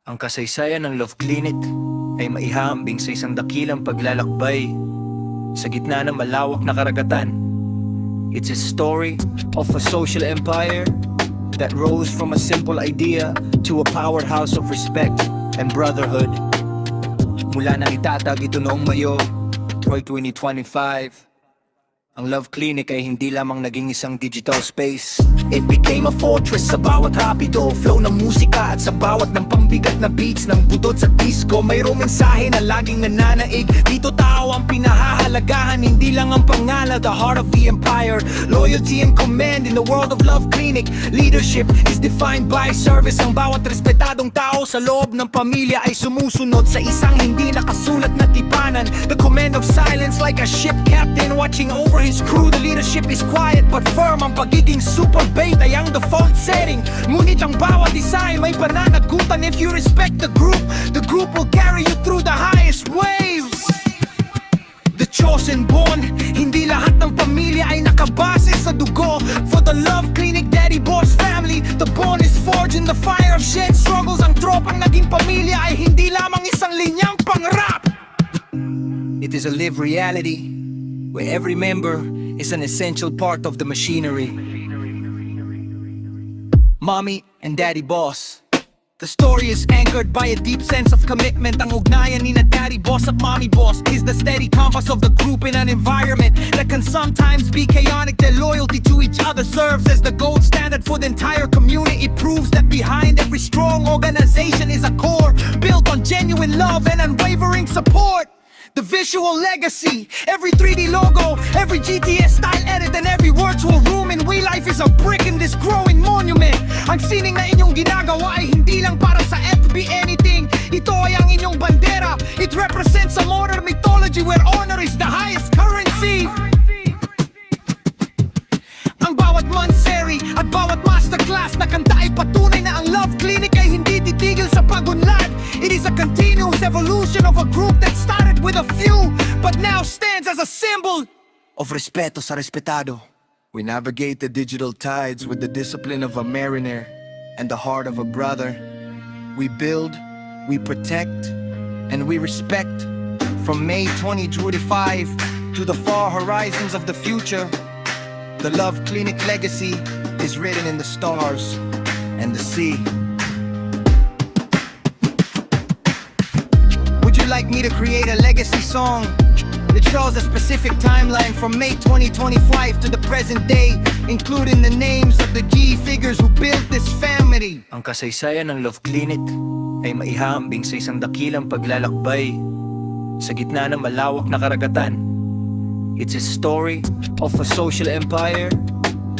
Ang kasaysayan ng Love Clinic ay maihambing sa isang dakilang paglalakbay sa gitna ng malawak na karagatan. It's a story of a social empire that rose from a simple idea to a powerhouse of respect and brotherhood. Mula nang itatag ito noong Mayo 2025, ang Love Clinic ay hindi lamang naging isang digital space. It became a fortress sa bawat rapido flow ng musika at sa bawat ng pambigat na beats ng budot sa disco. Mayroong mensahe na laging nananaig. Dito tao ang pinahahalagahan, hindi lang ang pangalan. The heart of the empire, loyalty and command in the world of Love Clinic. Leadership is defined by service. Ang bawat respetadong tao sa loob ng pamilya ay sumusunod sa isang hindi nakasulat na tipanan. The command of silence like a ship captain watching over his crew. The leadership is quiet but firm. Ang pagiging super bait ay ang default setting. Ngunit ang bawat isa ay may pananagutan. If you respect the group will carry you through the highest waves. The chosen born, hindi lahat ng pamilya ay nakabase sa dugo. For the Love Clinic Daddy Boss family, the bond is forged in the fire of shared struggles. Ang tropang naging pamilya ay hindi lamang isang linyang pangrap. It is a lived reality where every member is an essential part of the machinery. Mommy and Daddy Boss. The story is anchored by a deep sense of commitment. Ang ugnayan ni na Daddy Boss at Mommy Boss is the steady compass of the group in an environment that can sometimes be chaotic. Their loyalty to each other serves as the gold standard for the entire community. It proves that behind every strong organization is a core built on genuine love and unwavering support. The visual legacy, every 3D logo, every GTS style edit, and every virtual room in We Life is a brick in this growing monument. Ang sining na inyong ginagawa ay hindi lang para sa FB anything. Ito ay ang inyong bandera. It represents a modern mythology where honor is the highest currency. Ang bawat manseri at bawat masterclass na kanta ay patunay na ang Love Clinic ay hindi titigil sa pagunlad. It is a continuous evolution of a group that started with a few, but now stands as a symbol of respeto sa respetado. We navigate the digital tides with the discipline of a mariner and the heart of a brother. We build, we protect, and we respect. From May 2025 to the far horizons of the future, the Love Clinic legacy is written in the stars and the sea. Would you like me to create a legacy song that shows a specific timeline from May 2025 to the present day, including the names of the key figures who built this family? Ang kasaysayan ng Love Clinic ay maihambing sa isang dakilang paglalakbay sa gitna ng malawak na karagatan. It's a story of a social empire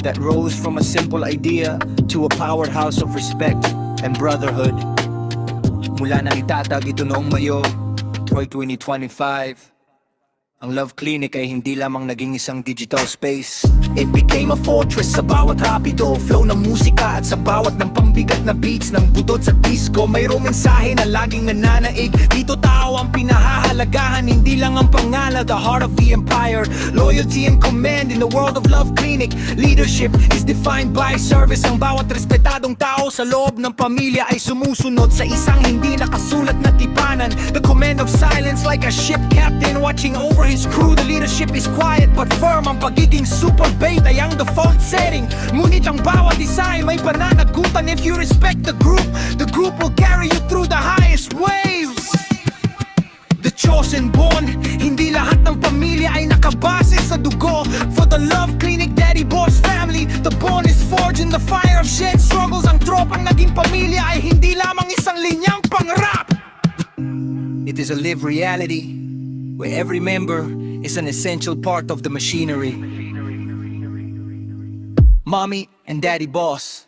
that rose from a simple idea to a powerhouse of respect and brotherhood. Mula nang itatag ito noong Mayo 2025, ang Love Clinic ay hindi lamang naging isang digital space. It became a fortress sa bawat rapido flow ng musika at sa bawat ng pambigat na beats ng budot sa disco. Mayroong mensahe na laging nananaig. Dito tao ang pinahahalagahan, hindi lang ang pangalan. The heart of the empire, loyalty and command in the world of Love Clinic. Leadership is defined by service. Ang bawat respetadong tao sa loob ng pamilya ay sumusunod sa isang hindi nakasulat na tipanan. The command of silence like a ship captain watching over his crew. The leadership is quiet but firm. Ang pagiging super bait ay ang default setting. Ngunit ang bawat isa ay may pananagutan. If you respect the group will carry you through the highest waves. The chosen born, hindi lahat ng pamilya ay nakabase sa dugo. For the Love Clinic Daddy Boss family, the bond is forged in the fire of shared struggles. Ang tropang naging pamilya ay hindi lamang isang linyang pangrap. It is a lived reality where every member is an essential part of the machinery. Mommy and Daddy Boss.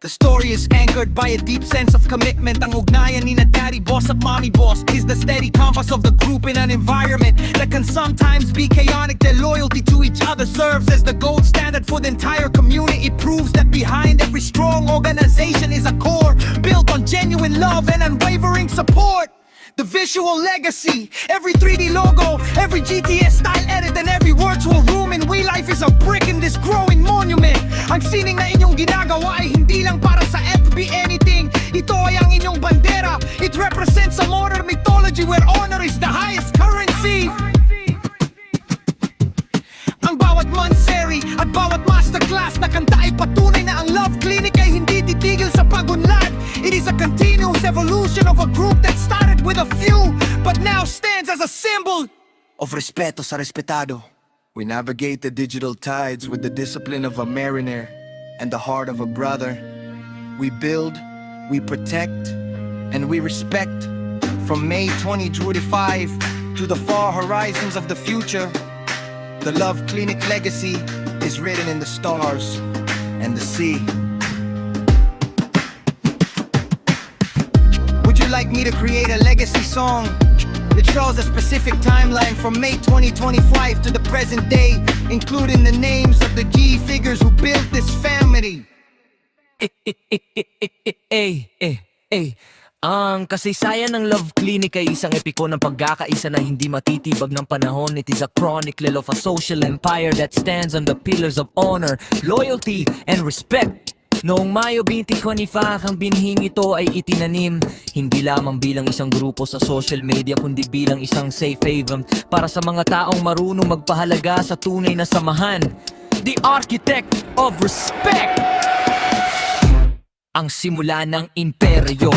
The story is anchored by a deep sense of commitment. Ang ugnayan ni na Daddy Boss at Mommy Boss is the steady compass of the group in an environment that can sometimes be chaotic. Their loyalty to each other serves as the gold standard for the entire community. It proves that behind every strong organization is a core built on genuine love and unwavering support. The visual legacy, every 3D logo, every GTS style edit, and every virtual room in We Life is a brick in this growing monument. Ang sining na inyong ginagawa ay hindi lang para sa FB anything. Ito ay ang inyong bandera. ideology where honor is the highest currency. Ang bawat manseri at bawat masterclass na kanta ay patunay na ang Love Clinic ay hindi titigil sa pagunlad. It is a continuous evolution of a group that started with a few but now stands as a symbol of respeto sa respetado. We navigate the digital tides with the discipline of a mariner and the heart of a brother. We build, we protect, and we respect. From May 2025 to the far horizons of the future, the Love Clinic legacy is written in the stars and the sea. Would you like me to create a legacy song that shows a specific timeline from May 2025 to the present day, including the names of the G figures who built this family? Ang kasaysayan ng Love Clinic ay isang epiko ng pagkakaisa na hindi matitibag ng panahon. It is a chronicle of a social empire that stands on the pillars of honor, loyalty, and respect. Noong Mayo 2025, ang binhing ito ay itinanim hindi lamang bilang isang grupo sa social media kundi bilang isang safe haven para sa mga taong marunong magpahalaga sa tunay na samahan. The architect of respect, ang simula ng imperyo.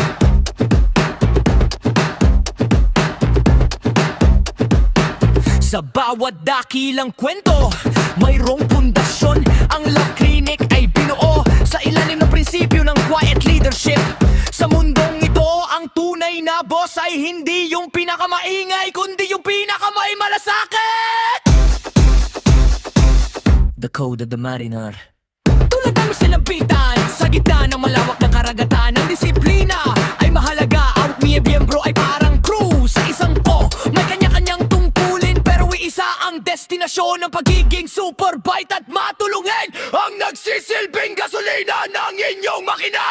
Sa bawat dakilang kwento, mayroong pundasyon. Ang Love Clinic ay binuo sa ilalim ng prinsipyo ng quiet leadership. Sa mundong ito, ang tunay na boss ay hindi yung pinakamaingay, kundi yung pinakamay malasakit. The Code of the Mariner. Tulad ng silampitan sa gitna ng malawak na karagatan, ang disiplina ay mahalaga. Ang miyembro ay parang crew sa isang po. May kanya-kanyang tungkulin pero isa ang destinasyon ng pagiging superbite at matulungin ang nagsisilbing gasolina ng inyong makina.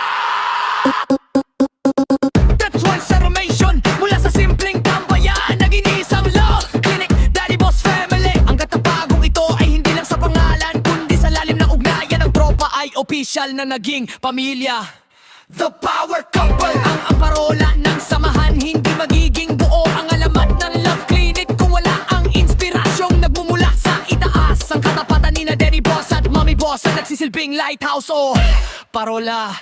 That's transformation mula sa simpleng tambayan naging isang Love Clinic, Daddy Boss Family. Ang katapagong ito ay hindi lang sa pangalan kundi sa lalim ng ugnayan ng tropa ay opisyal na naging pamilya. The Power Couple, ang parola ng samahan. Hindi magiging buo ang alamat ng Love Clinic kung wala ang inspirasyong nagmumula sa itaas. Ang katapatan ni na Daddy Boss at Mommy Boss ang nagsisilbing lighthouse o parola.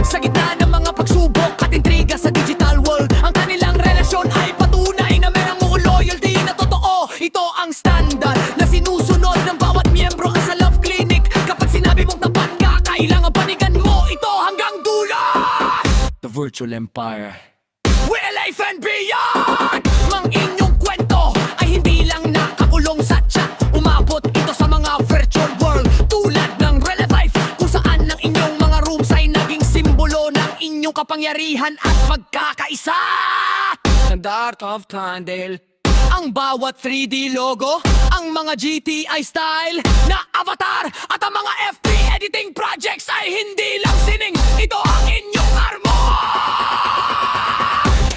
Sa gitna ng mga pagsubok at intriga sa digital world, ang kanilang relasyon ay patunay na merong loyalty na totoo. Ito ang standard na sinusunod ng bawat miyembro sa Love Clinic. Kapag sinabi mong tapat ka, kailangan panigan mo ito hanggang dulo. The Virtual Empire, we're life and beyond. Mang inyong kwento ay hindi lang nakakulong sa chat. Umabot ito sa mga virtual world tulad ng real life, kung saan ang inyong mga rooms ay naging simbolo ng inyong kapangyarihan at pagkakaisa. And the art of time, dahil ang bawat 3D logo, ang mga GTI style na avatar at ang mga FB editing projects ay hindi lang sining. Ito ang inyong armo.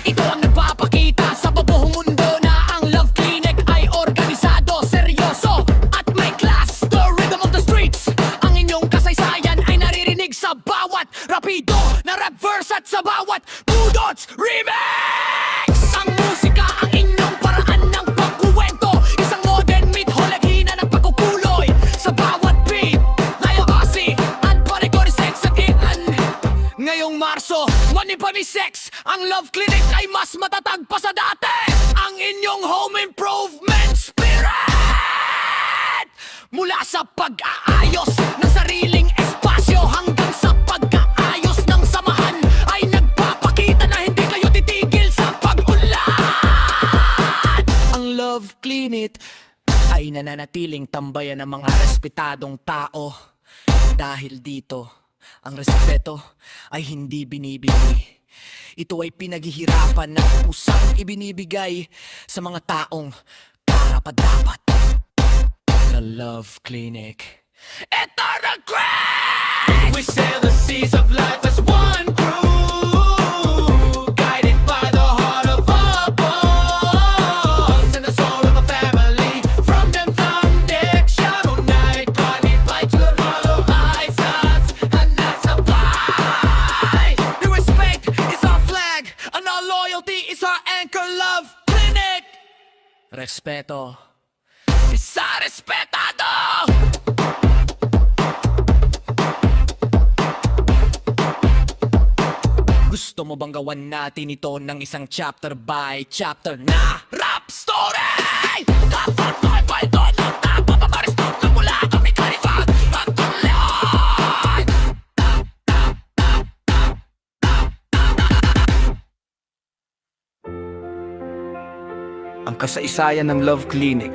Ito ang nagpapakita sa babuhong mundo na ang Love Clinic ay organisado, seryoso at may class. The rhythm of the streets, ang inyong kasaysayan ay naririnig sa bawat rapido na rap verse at sa bawat budots remix. Ang musika ang inyong paraan ng pagkuwento, isang modern myth, holaghina ng pagkukuloy sa bawat beat. Ngayong kasi at parigori sex again. Ngayong Marso, money pa mi sex, ang Love Clinic ay mas matatag pa sa dati. Ang inyong home improvement spirit, mula sa pag-aayos ng sariling espasyo hanggang sa pagkaayos ng samahan, ay nagpapakita na hindi kayo titigil sa pag-unlad. Ang Love Clinic ay nananatiling tambayan ng mga respetadong tao. Dahil dito, ang respeto ay hindi binibili. Ito ay pinaghihirapan na usang ibinibigay sa mga taong karapat-dapat. The Love Clinic, eternal grace! We sail the seas of life as one crew, guided by the heart of a boss and the soul of a family. From them foundation all night, guided by good hollow eyes, and that's a lie. The respect is our flag, and our loyalty is our anchor. respeto, isa respetado! Gusto mo bang gawan natin ito ng isang chapter by chapter na rap story? Kapag may paldo ng tapa, pamaristop na mula kami kalifat magtuloy! Ang kasaysayan ng Love Clinic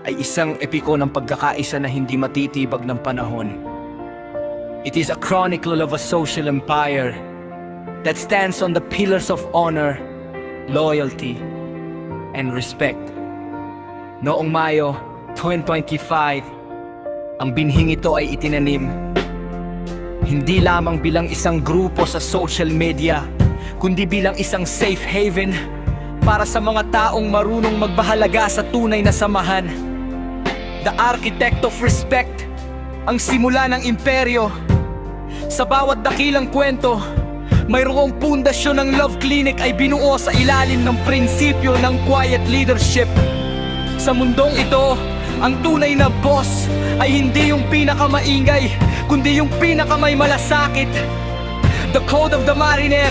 ay isang epiko ng pagkakaisa na hindi matitibag ng panahon. It is a chronicle of a social empire that stands on the pillars of honor, loyalty, and respect. Noong Mayo 2025, ang binhing ito ay itinanim hindi lamang bilang isang grupo sa social media, kundi bilang isang safe haven para sa mga taong marunong magbahalaga sa tunay na samahan. The architect of respect, ang simula ng imperyo. Sa bawat dakilang kwento, mayroong pundasyon ng Love Clinic ay binuo sa ilalim ng prinsipyo ng quiet leadership. Sa mundong ito, ang tunay na boss ay hindi yung pinakamaingay, kundi yung pinakamay malasakit. The Code of the Mariner,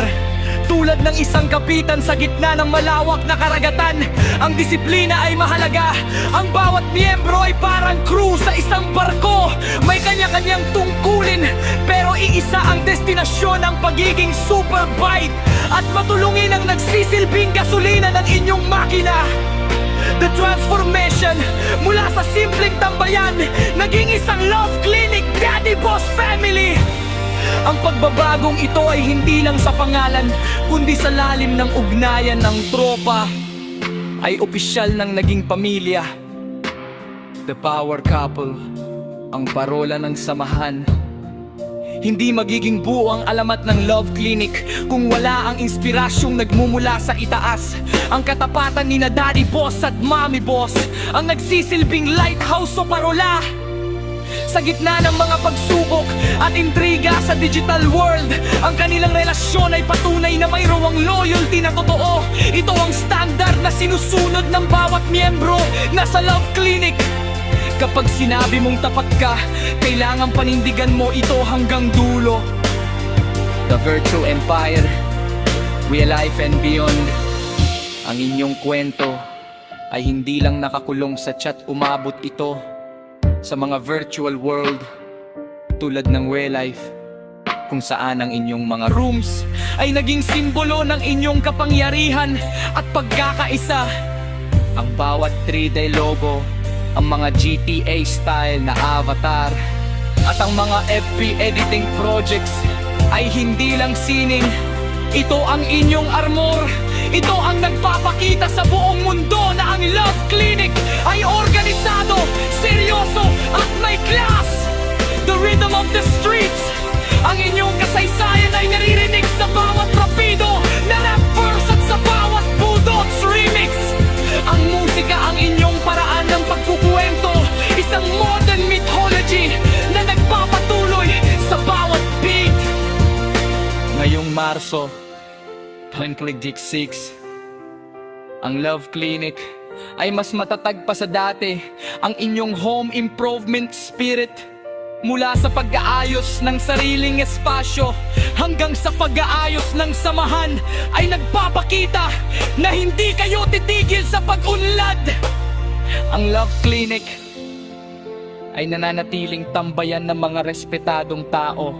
tulad ng isang kapitan sa gitna ng malawak na karagatan, ang disiplina ay mahalaga. Ang bawat miyembro ay parang crew sa isang barko. May kanya-kanyang tungkulin, pero iisa ang destinasyon ng pagiging super bite at matulungin ang nagsisilbing gasolina ng inyong makina. The transformation mula sa simpleng tambayan, naging isang Love Clinic Daddy Boss Family. Ang pagbabagong ito ay hindi lang sa pangalan, kundi sa lalim ng ugnayan ng tropa. Ay opisyal ng naging pamilya. The power couple, ang parola ng samahan. Hindi magiging buo ang alamat ng Love Clinic kung wala ang inspirasyong nagmumula sa itaas. Ang katapatan ni na Daddy Boss at Mommy Boss, ang nagsisilbing lighthouse o parola. Sa gitna ng mga pagsubok at intriga sa digital world, ang kanilang relasyon ay patunay na mayroong loyalty na totoo. Ito ang standard na sinusunod ng bawat miyembro na sa Love Clinic. Kapag sinabi mong tapat ka, kailangan panindigan mo ito hanggang dulo. The Virtue Empire, Real Life and Beyond. Ang inyong kwento ay hindi lang nakakulong sa chat, umabot ito sa mga virtual world tulad ng real life, kung saan ang inyong mga rooms ay naging simbolo ng inyong kapangyarihan at pagkakaisa. Ang bawat 3D logo, ang mga GTA style na avatar, at ang mga FB editing projects ay hindi lang sining. Ito ang inyong armor. Ito ang nagpapakita sa buong mundo na ang Love Clinic ay organisado, seryoso at may class. The rhythm of the streets, ang inyong kasaysayan ay naririnig sa bawat rapido na rap verse at sa bawat budots remix. Ang musika ang inyong paraan ng pagkukwento, isang modern mythology na nagpapatuloy sa bawat beat. Ngayong Marso 2026, ang Love Clinic ay mas matatag pa sa dati. Ang inyong home improvement spirit, mula sa pag-aayos ng sariling espasyo hanggang sa pag-aayos ng samahan, ay nagpapakita na hindi kayo titigil sa pag-unlad. Ang Love Clinic ay nananatiling tambayan ng mga respetadong tao.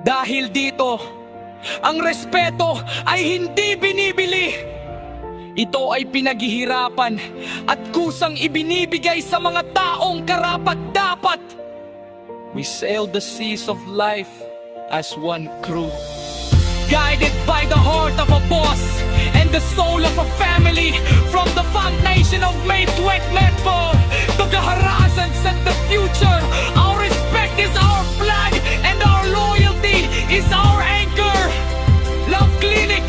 Dahil dito, ang respeto ay hindi binibili. Ito ay pinaghihirapan at kusang ibinibigay sa mga taong karapat-dapat. We sail the seas of life as one crew, guided by the heart of a boss and the soul of a family. From the foundation of May 24 to the horizons and the future, our respect is our flag and our loyalty is our anchor. Love Clinic,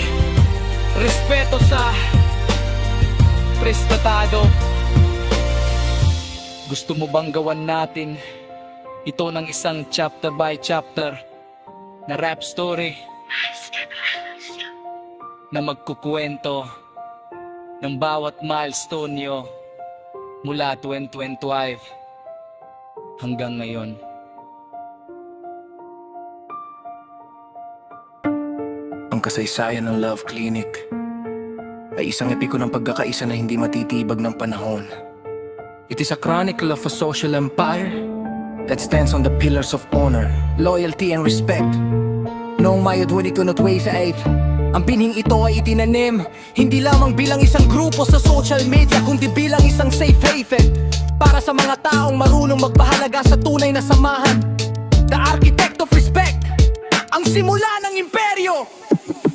respeto sa prestatado. Gusto mo bang gawan natin ito ng isang chapter by chapter na rap story na magkukwento ng bawat milestone nyo mula 2025 hanggang ngayon. Ang kasaysayan ng Love Clinic ay isang epiko ng pagkakaisa na hindi matitibag ng panahon. It is a chronicle of a social empire that stands on the pillars of honor, loyalty, and respect. Noong Mayo 2028, ang bining ito ay itinanim hindi lamang bilang isang grupo sa social media, kundi bilang isang safe haven para sa mga taong marunong magpahalaga sa tunay na samahan. The architect of respect, ang simula ng imperyo.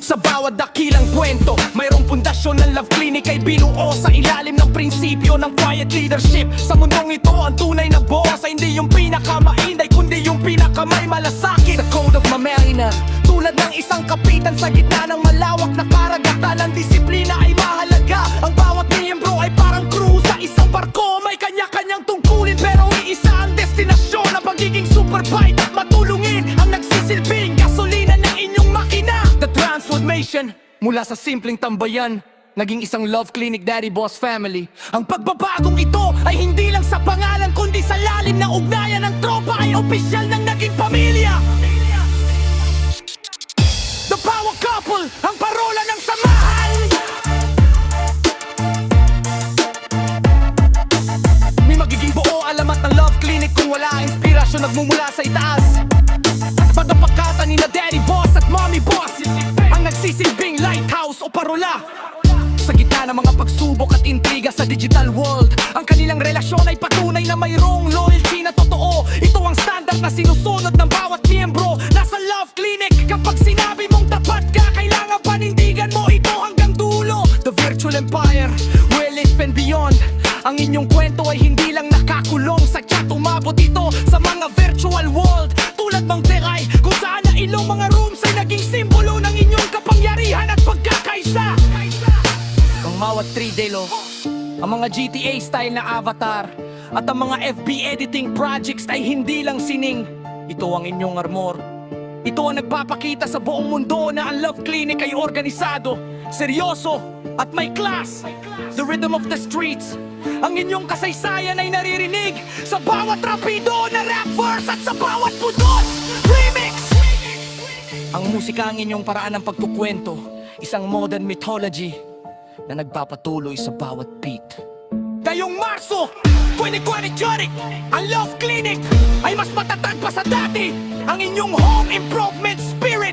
Sa bawat dakilang kwento, mayroong pundasyon ng Love Clinic ay binuo sa ilalim ng prinsipyo ng quiet leadership. Sa mundong ito, ang tunay na boss ay hindi yung pinakamainday, kundi yung pinakamay malasakit. The code of Mamerina, tulad ng isang kapitan sa gitna ng malawak na karagatan. Ang disiplina ay mahalaga, ang bawat miyembro ay parang crew sa isang barko. May kanya-kanyang tungkulin pero iisa ang destinasyon. Ang pagiging superbite at matulungin ang nagsisilbing gasolina ng inyong makina. The transformation mula sa simpleng tambayan naging isang Love Clinic Daddy Boss family. Ang pagbabagong ito ay hindi lang sa pangalan kundi sa lalim ng ugnayan ng tropa ay opisyal ng naging pamilya. The Power Couple, ang parola ng samahan. May magiging buo alamat ng Love Clinic kung wala inspirasyon nagmumula sa itaas. Pagkapakatan ni na Daddy Boss at Mommy Boss ang nagsisilbing lighthouse o parola. Sa gitna ng mga pagsubok at intriga sa digital world, ang kanilang relasyon ay patunay na mayroong loyalty na totoo. Ito ang standard na sinusunod ng bawat miyembro. Nasa Love Clinic, kapag sinabi mong tapat ka, kailangan panindigan mo ito hanggang dulo. The virtual empire will live and beyond. Ang inyong kwento ay hindi lang nakakulong sa chat, umabot ito sa mga virtual world. Tulad mang Teray, kung saan na ilong mga rooms ay naging simbolo ng inyong kapangyarihan at pagkakaisa. Ang bawat 3D lo, ang mga GTA style na avatar at ang mga FB editing projects ay hindi lang sining. Ito ang inyong armor. Ito ang nagpapakita sa buong mundo na ang Love Clinic ay organisado, seryoso at may class. The rhythm of the streets, ang inyong kasaysayan ay naririnig sa bawat rapido na rap verse at sa bawat pudot remix. Ang musika ang inyong paraan ng pagkukwento, isang modern mythology na nagpapatuloy sa bawat beat. Ngayong Marso 2020, ang Love Clinic ay mas matatag pa sa dati. Ang inyong home improvement spirit,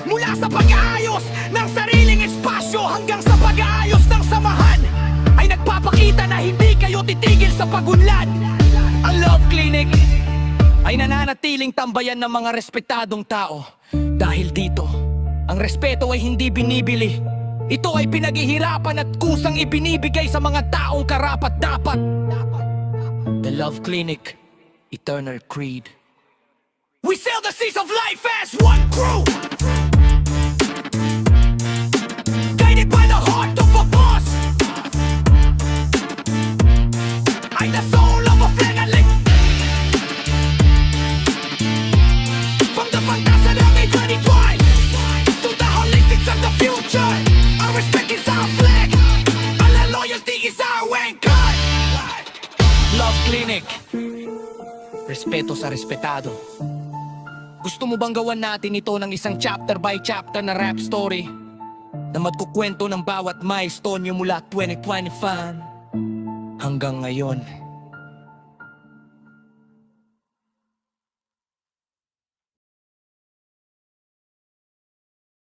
mula sa pag-aayos ng sariling espasyo hanggang sa pag-aayos ng samahan, ay nagpapakita na hindi kayo titigil sa pagunlad. Ang Love Clinic ay nananatiling tambayan ng mga respetadong tao. Dahil dito, ang respeto ay hindi binibili. Ito ay pinaghihirapan at kusang ibinibigay sa mga taong karapat-dapat. The Love Clinic, Eternal Creed. We sail the seas of life as one crew, guided by the heart of a boss. I'm the soul of a flanneling. From the fantasy of the 2025 to the holistics of the future, our respect is our flag, and our loyalty is our anchor. Love Clinic, respeto sa respetado. Gusto mo bang gawan natin ito ng isang chapter by chapter na rap story na magkukwento ng bawat milestone nyo mula 2025 hanggang ngayon?